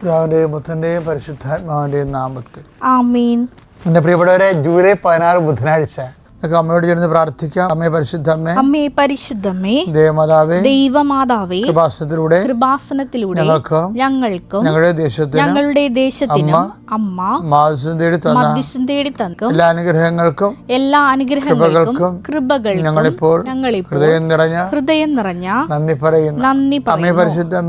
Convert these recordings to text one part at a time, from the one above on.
പിതാവിന്റെയും പുത്രന്റെയും പരിശുദ്ധാത്മാവിന്റെയും നാമത്തിൽ ആമേൻ. എൻ്റെ പ്രിയപ്പെട്ടവരെ, ജൂലൈ 16 ബുധനാഴ്ച നമുക്ക് അമ്മയോട് ചേർന്ന് പ്രാർത്ഥിക്കാം. അമ്മേ പരിശുദ്ധമ്മേ, അമ്മേ പരിശുദ്ധമ്മേ, ദൈവമാതാവേ, ദൈവമാതാവേ, കൃപാസനത്തിലൂടെ ഞങ്ങൾക്കും ഞങ്ങളുടെ ദേശത്തിനും അമ്മ മധ്യസ്ഥം തേടി തന്ന എല്ലാ അനുഗ്രഹങ്ങൾക്കും കൃപകൾക്കും ഞങ്ങളിപ്പോൾ ഹൃദയം നിറഞ്ഞ നന്ദി പറയുന്നു.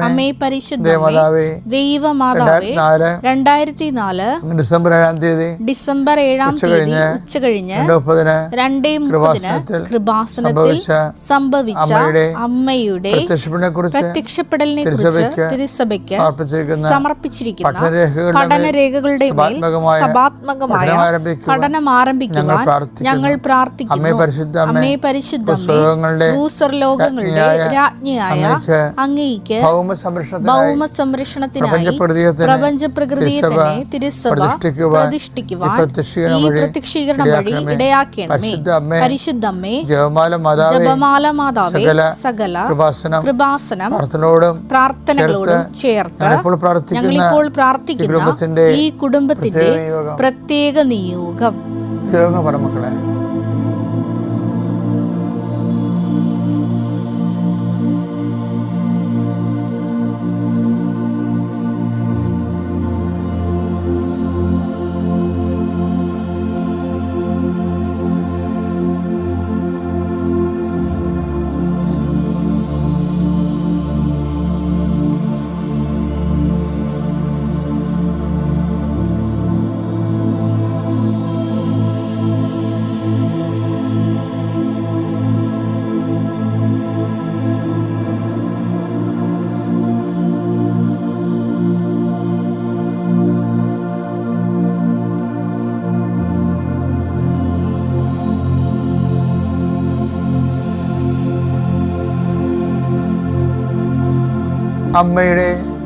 അമ്മേ പരിശുദ്ധമ്മേ, ദൈവമാതാവേ, 2004 ഡിസംബർ 7 തീയതി ഉച്ചകഴിഞ്ഞ് 2:30 കൃപാസനത്തിൽ സംഭവിച്ച അമ്മയുടെ പ്രത്യക്ഷപ്പെടലിനെ കുറിച്ച് തിരുസഭയ്ക്ക് സമർപ്പിച്ചിരിക്കുന്ന പഠനരേഖകളുടെ മേൽ സഭാത്മകമായ പഠനം ആരംഭിക്കുവാൻ ഞങ്ങൾ പ്രാർത്ഥിക്കുന്നു. അമ്മേ പരിശുദ്ധമ്മേ, ഭൂസ്വർലോകങ്ങളുടെ രാജ്ഞിയായ അങ്ങേയ്ക്ക് ഭൗമ സംരക്ഷണത്തിനായി പ്രപഞ്ച പ്രകൃതിയെ തന്നെ തിരുസഭ പ്രതിഷ്ഠിക്കുവാൻ ഈ പ്രത്യക്ഷീകരണം വഴി ഇടയാക്കണമേ. പരിശുദ്ധമ്മേ, ജപമാല മാതാവേ, സകല കൃപാസനം പ്രാർത്ഥനകളോടും ചേർത്ത് ഞങ്ങളിപ്പോൾ പ്രാർത്ഥിക്കുന്ന ഈ കുടുംബത്തിന്റെ പ്രത്യേക നിയോഗം. മക്കളെ,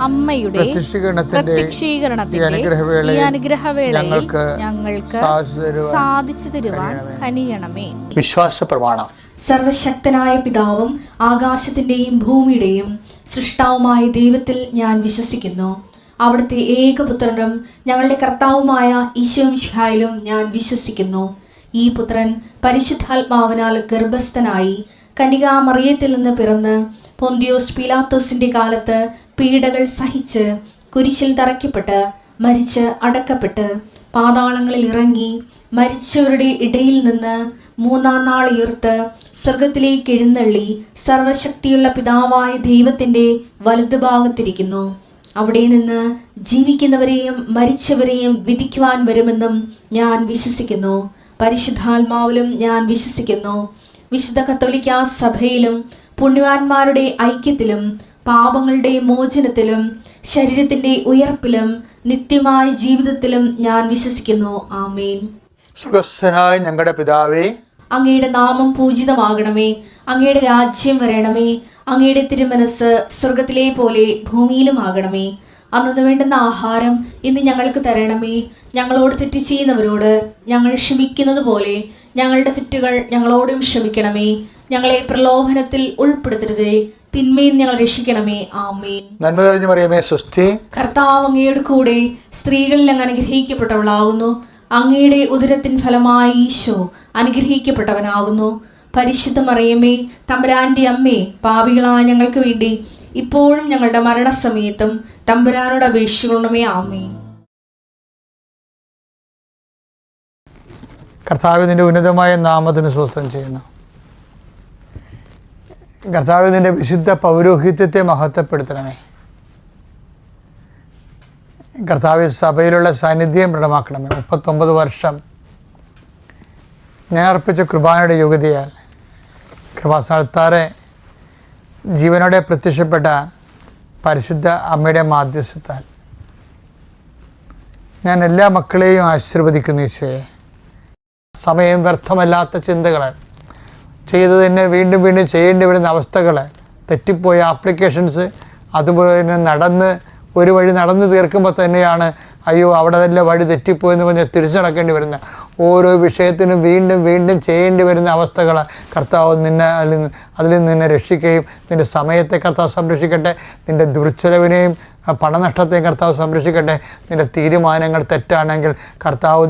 അമ്മയുടെ പ്രത്യക്ഷീകരണത്തിന്റെ ഈ അനുഗ്രഹവേളയിൽ ഞങ്ങൾക്ക് സാധിച്ചു തരുവാൻ കനിയണമേ. വിശ്വാസ പ്രമാണം. സർവശക്തനായ പിതാവും ആകാശത്തിന്റെയും ഭൂമിയുടെയും സൃഷ്ടാവുമായ ദൈവത്തിൽ ഞാൻ വിശ്വസിക്കുന്നു. അവിടുത്തെ ഏകപുത്രനും ഞങ്ങളുടെ കർത്താവുമായ ഈശോമിശിഹായിലും ഞാൻ വിശ്വസിക്കുന്നു. ഈ പുത്രൻ പരിശുദ്ധാത്മാവിനാൽ ഗർഭസ്ഥനായി കന്യകാമറിയത്തിൽ നിന്ന് പിറന്ന് പൊന്തിയോസ് പീലാത്തോസിന്റെ കാലത്ത് പീഡകൾ സഹിച്ച് കുരിശിൽ തറയ്ക്കപ്പെട്ട് മരിച്ച് അടക്കപ്പെട്ട് പാതാളങ്ങളിൽ ഇറങ്ങി മരിച്ചവരുടെ ഇടയിൽ നിന്ന് 3-ാം നാൾ ഉയർത്ത് സ്വർഗത്തിലേക്ക് എഴുന്നള്ളി സർവശക്തിയുള്ള പിതാവായ ദൈവത്തിന്റെ വലതുഭാഗത്തിരിക്കുന്നു. അവിടെ നിന്ന് ജീവിക്കുന്നവരെയും മരിച്ചവരെയും വിധിക്കുവാൻ വരുമെന്നും ഞാൻ വിശ്വസിക്കുന്നു. പരിശുദ്ധാത്മാവിലും ഞാൻ വിശ്വസിക്കുന്നു. വിശുദ്ധ കത്തോലിക്കാ സഭയിലും പുണ്യവാന്മാരുടെ ഐക്യത്തിലും പാപങ്ങളുടെ മോചനത്തിലും ശരീരത്തിന്റെ ഉയർപ്പിലും നിത്യമായ ജീവിതത്തിലും ഞാൻ വിശ്വസിക്കുന്നു. ആമേൻ. സ്വർഗ്ഗസ്ഥനായ ഞങ്ങളുടെ പിതാവേ, അങ്ങയുടെ നാമം പൂജിതമാകണമേ. അങ്ങയുടെ രാജ്യം വരണമേ. അങ്ങയുടെ തിരുമനസ് സ്വർഗത്തിലെ പോലെ ഭൂമിയിലും ആകണമേ. അന്നു വേണ്ടുന്ന ആഹാരം ഇന്ന് ഞങ്ങൾക്ക് തരണമേ. ഞങ്ങളോട് തെറ്റ് ചെയ്യുന്നവരോട് ഞങ്ങൾ ക്ഷമിക്കുന്നത് പോലെ ഞങ്ങളുടെ തെറ്റുകൾ ഞങ്ങളോടും ക്ഷമിക്കണമേ. ഞങ്ങളെ പ്രലോഭനത്തിൽ ഉൾപ്പെടുത്തരുതേ, തിന്മയിൽ ഞങ്ങൾ രക്ഷിക്കണമേ. ആമേൻ. നന്മ നിറഞ്ഞ മറിയമേ, സ്വസ്തി. കർത്താവ് അങ്ങയുടെ കൂടെ സ്ത്രീകളിൽ അങ്ങ് അനുഗ്രഹിക്കപ്പെട്ടവളാകുന്നു. അങ്ങയുടെ ഉദരത്തിൻ ഫലമായി ഈശോ അനുഗ്രഹിക്കപ്പെട്ടവനാകുന്നു. പരിശുദ്ധ മറിയമേ, തമ്പുരാന്റെ അമ്മേ, പാപികളായ ഞങ്ങൾക്ക് വേണ്ടി ഇപ്പോഴും ഞങ്ങളുടെ മരണസമയത്തും തമ്പുരാനോട് അപേക്ഷിക്കണമേ. ആമേൻ. കർത്താവിന്റെ ഉന്നതമായ നാമത്തിന് സ്വസ്ഥം ചെയ്യുന്നു. കർത്താവിന്റെ വിശുദ്ധ പൗരോഹിത്യത്തെ മഹത്വപ്പെടുത്തണമേ. കർത്താവ് സഭയിലുള്ള സാന്നിധ്യം ദൃഢമാക്കണമേ. 39 വർഷം ഞാൻ അർപ്പിച്ച കൃപാനയുടെ യോഗ്യതയാൽ കൃപാസ്ഥാനത്താറെ ജീവനോടെ പ്രത്യക്ഷപ്പെട്ട പരിശുദ്ധ അമ്മയുടെ മാധ്യസ്ഥത്താൽ ഞാൻ എല്ലാ മക്കളെയും ആശീർവദിക്കുന്നു. ഈശോയെ, സമയം വ്യർത്ഥമല്ലാത്ത ചിന്തകൾ, ചെയ്തത് തന്നെ വീണ്ടും വീണ്ടും ചെയ്യേണ്ടി വരുന്ന അവസ്ഥകൾ, തെറ്റിപ്പോയ ആപ്ലിക്കേഷൻസ്, അതുപോലെ തന്നെ ഒരു വഴി നടന്ന് തീർക്കുമ്പോൾ തന്നെയാണ് അയ്യോ അവിടെ തന്നെ വഴി തെറ്റിപ്പോയെന്ന് പറഞ്ഞ് തിരിച്ചടക്കേണ്ടി വരുന്ന ഓരോ വിഷയത്തിനും വീണ്ടും വീണ്ടും ചെയ്യേണ്ടി വരുന്ന അവസ്ഥകൾ കർത്താവ് നിന്നെ അതിൽ നിന്നെ രക്ഷിക്കുകയും നിൻ്റെ സമയത്തെ കർത്താവ് സംരക്ഷിക്കട്ടെ, നിൻ്റെ ദുർച്ചെലവിനെയും പണനഷ്ടത്തെയും കർത്താവ് സംരക്ഷിക്കട്ടെ. നിൻ്റെ തീരുമാനങ്ങൾ തെറ്റാണെങ്കിൽ കർത്താവ്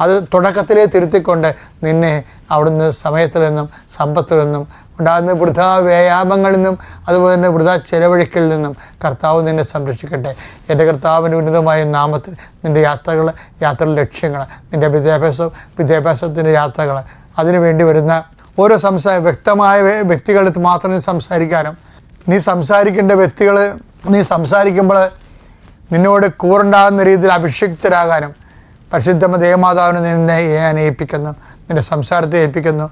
അത് തുടക്കത്തിലേ തിരുത്തിക്കൊണ്ട് നിന്നെ അവിടുന്ന് സമയത്തിൽ നിന്നും സമ്പത്തിൽ നിന്നും ഉണ്ടാകുന്ന വൃഥാ വ്യായാമങ്ങളിൽ നിന്നും അതുപോലെ തന്നെ വൃഥാ ചെലവഴിക്കലിൽ നിന്നും കർത്താവ് നിന്നെ സംരക്ഷിക്കട്ടെ. എൻ്റെ കർത്താവിൻ്റെ ഉന്നതമായ നാമത്തിൽ നിൻ്റെ യാത്രകളുടെ ലക്ഷ്യങ്ങൾ, നിൻ്റെ വിദ്യാഭ്യാസത്തിൻ്റെ യാത്രകൾ, അതിനു വേണ്ടി വരുന്ന ഓരോ വ്യക്തമായ വ്യക്തികളടുത്ത് മാത്രം നീ സംസാരിക്കാനും, നീ സംസാരിക്കേണ്ട വ്യക്തികൾ നീ സംസാരിക്കുമ്പോൾ നിന്നോട് കൂറുണ്ടാകുന്ന രീതിയിൽ അഭിഷിക്തരാകാനും പരിശുദ്ധ ദേവമാതാവിനെ നിന്നെ ഞാൻ ഏൽപ്പിക്കുന്നു, നിൻ്റെ സംസാരത്തെ ഏൽപ്പിക്കുന്നു,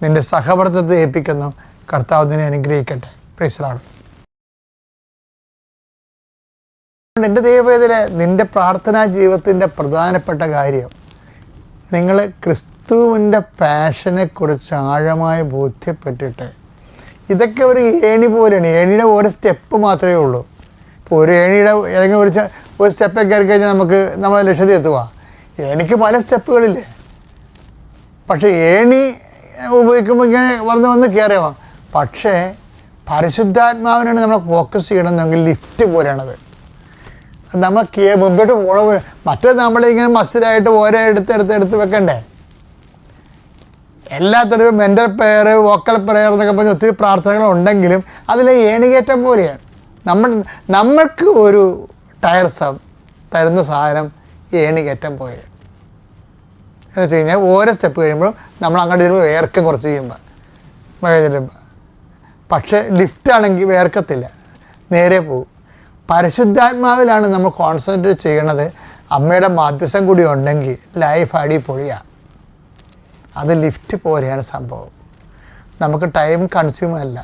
നിൻ്റെ സഹവർത്തത്തെ ഏൽപ്പിക്കുന്നു. കർത്താവ് നിന്നെ അനുഗ്രഹിക്കട്ടെ. Praise the Lord. എൻ്റെ ദൈവവേദന നിൻ്റെ പ്രാർത്ഥനാ ജീവിതത്തിൻ്റെ പ്രധാനപ്പെട്ട കാര്യം നിങ്ങൾ ക്രിസ്തുവിൻ്റെ പാഷനെക്കുറിച്ച് ആഴമായി ബോധ്യപ്പെട്ടിട്ട്, ഇതൊക്കെ ഒരു ഏണി പോലെയാണ്. ഏണിയുടെ ഓരോ സ്റ്റെപ്പ് മാത്രമേ ഉള്ളൂ. ഇപ്പോൾ ഒരു ഏണിയുടെ ഏതെങ്കിലും ഒരു സ്റ്റെപ്പൊക്കെ കയറി കഴിഞ്ഞാൽ നമ്മൾ ലക്ഷ്യത്തിൽ എത്തുക. ഏണിക്ക് പല സ്റ്റെപ്പുകളില്ലേ, പക്ഷേ ഏണി ഉപയോഗിക്കുമ്പോൾ ഇങ്ങനെ വന്ന് കയറിയാവാം. പക്ഷേ പരിശുദ്ധാത്മാവിനാണ് നമ്മൾ ഫോക്കസ് ചെയ്യണമെന്നെങ്കിൽ ലിഫ്റ്റ് പോലെയാണത്. നമ്മൾ മുമ്പോട്ട് പോണ പോലെ. മറ്റേ നമ്മളിങ്ങനെ മസിലായിട്ട് ഓരോ എടുത്ത് വെക്കണ്ടേ. എല്ലാത്തരം മെൻ്റൽ പ്രെയർ, വോക്കൽ പ്രെയർ എന്നൊക്കെ പറഞ്ഞ് ഒത്തിരി പ്രാർത്ഥനകളുണ്ടെങ്കിലും അതിൽ ഏണികയറ്റം പോലെയാണ്. നമ്മൾക്ക് ഒരു ടയർ തരുന്ന സാധനം ഏണികയറ്റം പോലെയാണ്. എന്ന് വെച്ച് കഴിഞ്ഞാൽ ഓരോ സ്റ്റെപ്പ് കഴിയുമ്പോഴും നമ്മൾ അങ്ങോട്ട് ചെല്ലുമ്പോൾ വേർക്കം കുറച്ച് ചെയ്യുമ്പോൾ പക്ഷേ ലിഫ്റ്റാണെങ്കിൽ വേർക്കത്തില്ല, നേരെ പോകും. പരിശുദ്ധാത്മാവിലാണ് നമ്മൾ കോൺസെൻട്രേറ്റ് ചെയ്യണത്. അമ്മയുടെ മധ്യസ്ഥം കൂടി ഉണ്ടെങ്കിൽ ലൈഫ് അടിപൊളിയാണ്. അത് ലിഫ്റ്റ് പോലെയാണ് സംഭവം. നമുക്ക് ടൈം കൺസ്യൂം അല്ല.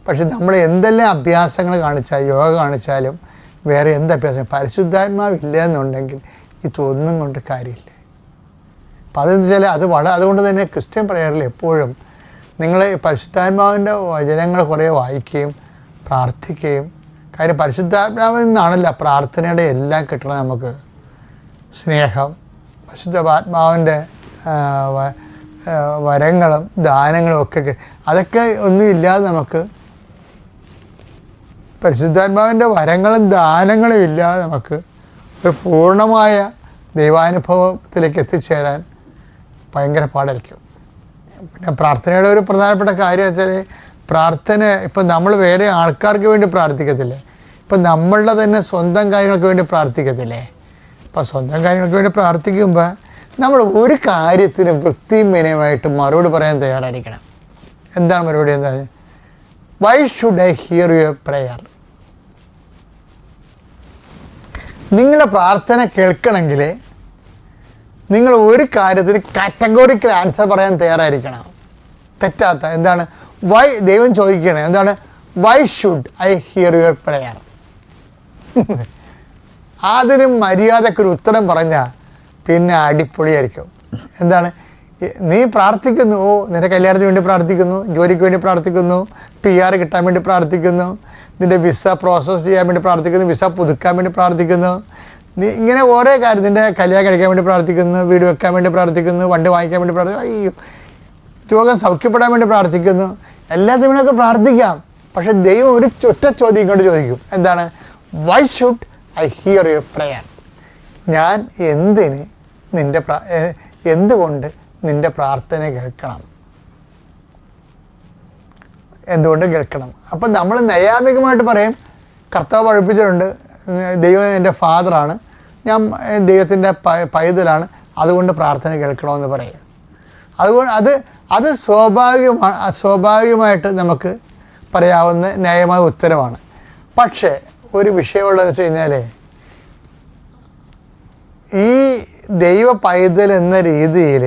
പക്ഷെ നമ്മൾ എന്തെല്ലാം അഭ്യാസങ്ങൾ യോഗ കാണിച്ചാലും വേറെ എന്ത് അഭ്യാസം പരിശുദ്ധാത്മാവില്ല എന്നുണ്ടെങ്കിൽ ഇതൊന്നും കൊണ്ട് കാര്യമില്ല. അപ്പം അതെന്ന് വെച്ചാൽ അതുകൊണ്ട് തന്നെ ക്രിസ്ത്യൻ പ്രയറിൽ എപ്പോഴും നിങ്ങൾ പരിശുദ്ധാത്മാവിൻ്റെ വചനങ്ങൾ കുറേ വായിക്കുകയും പ്രാർത്ഥിക്കുകയും, കാര്യം പരിശുദ്ധാത്മാവിൽ നിന്നാണല്ലോ പ്രാർത്ഥനയുടെ എല്ലാം കിട്ടണം. നമുക്ക് സ്നേഹം, പരിശുദ്ധാത്മാവിൻ്റെ വരങ്ങളും ദാനങ്ങളും ഒക്കെ അതൊക്കെ ഒന്നുമില്ലാതെ നമുക്ക് പരിശുദ്ധാത്മാവിൻ്റെ വരങ്ങളും ദാനങ്ങളും ഇല്ലാതെ നമുക്ക് ഒരു പൂർണ്ണമായ ദൈവാനുഭവത്തിലേക്ക് എത്തിച്ചേരാൻ ഭയങ്കര പാടായിരിക്കും. പിന്നെ പ്രാർത്ഥനയുടെ ഒരു പ്രധാനപ്പെട്ട കാര്യം വെച്ചാൽ പ്രാർത്ഥന ഇപ്പം നമ്മൾ വേറെ ആൾക്കാർക്ക് വേണ്ടി പ്രാർത്ഥിക്കത്തില്ലേ, ഇപ്പം നമ്മളുടെ തന്നെ സ്വന്തം കാര്യങ്ങൾക്ക് വേണ്ടി പ്രാർത്ഥിക്കത്തില്ലേ. അപ്പം സ്വന്തം കാര്യങ്ങൾക്ക് വേണ്ടി പ്രാർത്ഥിക്കുമ്പോൾ നമ്മൾ ഒരു കാര്യത്തിന് വൃത്തിയും വിനയമായിട്ട് മറുപടി പറയാൻ തയ്യാറായിരിക്കണം. എന്താണ് മറുപടി? എന്താ? Y should I here your prayer? നിങ്ങളുടെ പ്രാർത്ഥന കേൾക്കണമെങ്കിൽ നിങ്ങൾ ഒരു കാര്യത്തിന് കാറ്റഗോറിക്കൽ ആൻസർ പറയാൻ തയ്യാറായിരിക്കണം. തെറ്റാത്ത എന്താണ്? വൈ ദൈവം ചോദിക്കുകയാണ്, എന്താണ്? Why should I here your prayer? അതിന് മര്യാദക്കൊരു ഉത്തരം പറഞ്ഞാൽ പിന്നെ അടിപൊളിയായിരിക്കും. എന്താണ്? നീ പ്രാർത്ഥിക്കുന്നു, നിൻ്റെ കല്യാണത്തിന് വേണ്ടി പ്രാർത്ഥിക്കുന്നു, ജോലിക്ക് വേണ്ടി പ്രാർത്ഥിക്കുന്നു, PR കിട്ടാൻ വേണ്ടി പ്രാർത്ഥിക്കുന്നു, നിൻ്റെ വിസ പ്രോസസ്സ് ചെയ്യാൻ വേണ്ടി പ്രാർത്ഥിക്കുന്നു, വിസ പുതുക്കാൻ വേണ്ടി പ്രാർത്ഥിക്കുന്നു, നീ ഇങ്ങനെ ഓരോ കാര്യം, നിൻ്റെ കല്യാണം കഴിക്കാൻ വേണ്ടി പ്രാർത്ഥിക്കുന്നു, വീട് വെക്കാൻ വേണ്ടി പ്രാർത്ഥിക്കുന്നു, വണ്ടി വാങ്ങിക്കാൻ വേണ്ടി പ്രാർത്ഥിക്കുന്നു, അയ്യോ രോഗം സൗഖ്യപ്പെടാൻ വേണ്ടി പ്രാർത്ഥിക്കുന്നു. എല്ലാത്തിനൊക്കെ പ്രാർത്ഥിക്കാം. പക്ഷെ ദൈവം ഒരു ഒറ്റ ചോദ്യം ഇങ്ങോട്ട് ചോദിക്കും. എന്താണ്? Why should I here your prayer? ഞാൻ എന്തുകൊണ്ട് നിൻ്റെ പ്രാർത്ഥന കേൾക്കണം? എന്തുകൊണ്ട് കേൾക്കണം? അപ്പം നമ്മൾ നൈയാമികമായിട്ട് പറയും, കർത്താവ് പഠിപ്പിച്ചിട്ടുണ്ട്, ദൈവം എൻ്റെ ഫാദറാണ്, ഞാൻ ദൈവത്തിൻ്റെ പൈതലാണ്, അതുകൊണ്ട് പ്രാർത്ഥന കേൾക്കണമെന്ന് പറയും. അതുകൊണ്ട് അത് സ്വാഭാവികമായിട്ട് നമുക്ക് പറയാവുന്ന ന്യായമായ ഉത്തരവാണ്. പക്ഷേ ഒരു വിഷയമുള്ളതെന്ന് വെച്ച് കഴിഞ്ഞാൽ, ഈ ദൈവ പൈതൽ എന്ന രീതിയിൽ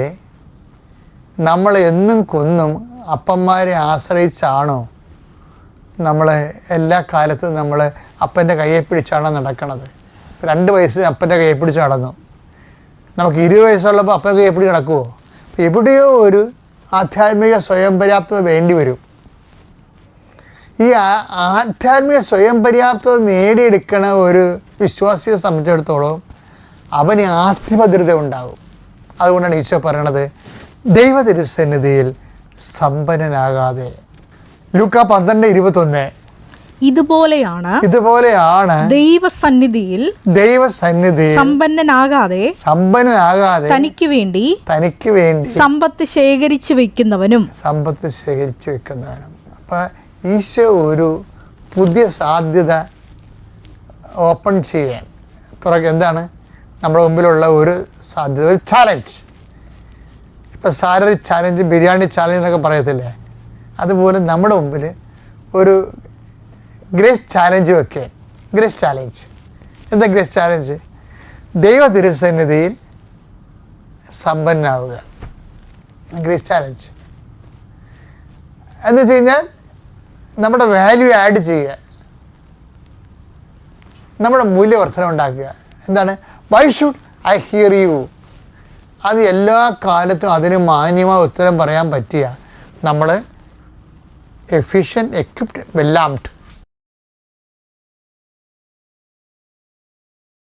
നമ്മൾ എന്നും കൊന്നും അപ്പന്മാരെ ആശ്രയിച്ചാണോ നമ്മൾ എല്ലാ കാലത്തും നമ്മൾ അപ്പൻ്റെ കയ്യെ പിടിച്ചാണോ നടക്കണത്? 2 വയസ്സ് അപ്പൻ്റെ കയ്യെ പിടിച്ച് നടന്നു, നമുക്ക് 20 വയസ്സുള്ളപ്പോൾ അപ്പൻ്റെ കയ്യെ പിടിച്ച് നടക്കുമോ? എവിടെയോ ഒരു ആധ്യാത്മിക സ്വയം പര്യാപ്തത വേണ്ടി വരും. ഈ ആധ്യാത്മിക സ്വയം പര്യാപ്തത നേടിയെടുക്കണ ഒരു വിശ്വാസിയെ സംബന്ധിച്ചിടത്തോളം അവന് ആസ്തിഭദ്രത ഉണ്ടാകും. അതുകൊണ്ടാണ് ഈശോ പറയണത് ദൈവ തിരുസന്നിധിയിൽ സമ്പന്നനാകാതെ. ലൂക്ക 12:21 ഇതുപോലെയാണ് ദൈവസന്നിധിയിൽ സമ്പന്നനാകാതെ തനിക്ക് വേണ്ടി സമ്പത്ത് ശേഖരിച്ചു വെക്കുന്നവനും. അപ്പം ഈശോ ഒരു പുതിയ സാധ്യത ഓപ്പൺ ചെയ്യാൻ എന്താണ് നമ്മുടെ മുമ്പിലുള്ള ഒരു സാധ്യത, ഒരു ചാലഞ്ച്. ഇപ്പം സാലറി ചാലഞ്ച്, ബിരിയാണി ചാലഞ്ച് എന്നൊക്കെ പറയത്തില്ലേ, അതുപോലെ നമ്മുടെ മുമ്പിൽ ഒരു ഗ്രേസ് ചാലഞ്ച് വെക്കുകയാണ്. ഗ്രേസ് ചാലഞ്ച് എന്താ? ഗ്രേസ് ചാലഞ്ച് ദൈവ തിരുസന്നിധിയിൽ സമ്പന്നാവുക. ഗ്രേസ് ചാലഞ്ച് എന്ന് വെച്ച് കഴിഞ്ഞാൽ നമ്മുടെ വാല്യൂ ആഡ് ചെയ്യുക, നമ്മുടെ മൂല്യവർദ്ധന ഉണ്ടാക്കുക. എന്താണ്? Why should I hear you? അത് എല്ലാ കാലത്തും അതിന് മാന്യമായ ഉത്തരം പറയാൻ പറ്റിയ നമ്മൾ എഫിഷ്യൻറ്റ്, എക്വിപ്ഡ്, വെൽ ആംഡ്